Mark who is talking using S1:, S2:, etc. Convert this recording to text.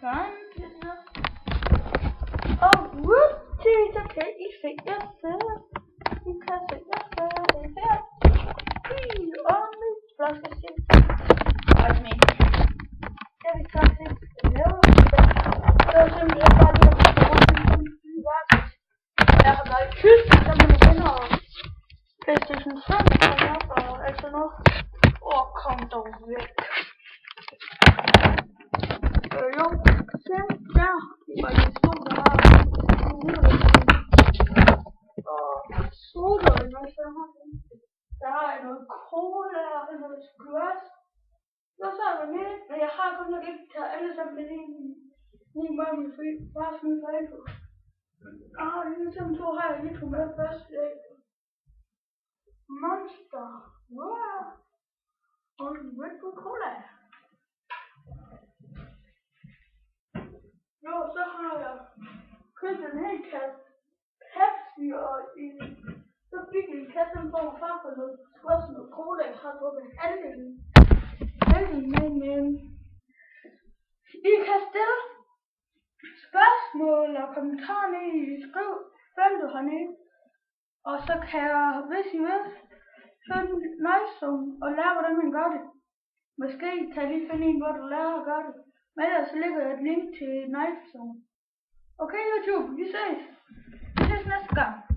S1: Og whoopty, så kan I se jer selv. I kan se jer selv. Det her. Og mit flaskeskib. Og min. Det har vi faktisk lavet. Det var simpelthen bare lige at få rundt i værket. Jeg har været i Tyskland, der man finder PlayStation 5 og alt sådan noget. Kom dog væk. Jo, se der. Og de stod der og soløjne, og så der har jeg noget cola og noget squash. Så er der med, men jeg har kun nok ikke taget alle sammen med en mange fri, bare sådan en fejl på. Ligesom to har jeg lige med først. Monster. Wow. Og Red Bull Cola. Jo, så har jeg købt en hel kasse Pepsi, og så fik jeg en kasse, hvor jeg far for noget squash og noget cola. Jeg har drukket halvdelen, men I kan stille spørgsmål og kommentarer ned i feltet hernede. Og så kan jeg, hvis I vil, finde Knife Zone og lære, hvordan man gør det. Måske kan jeg lige finde en, hvor du lærer at gøre det. Men ellers så lægger jeg et link til Knife Zone. Okay YouTube, vi ses næste gang.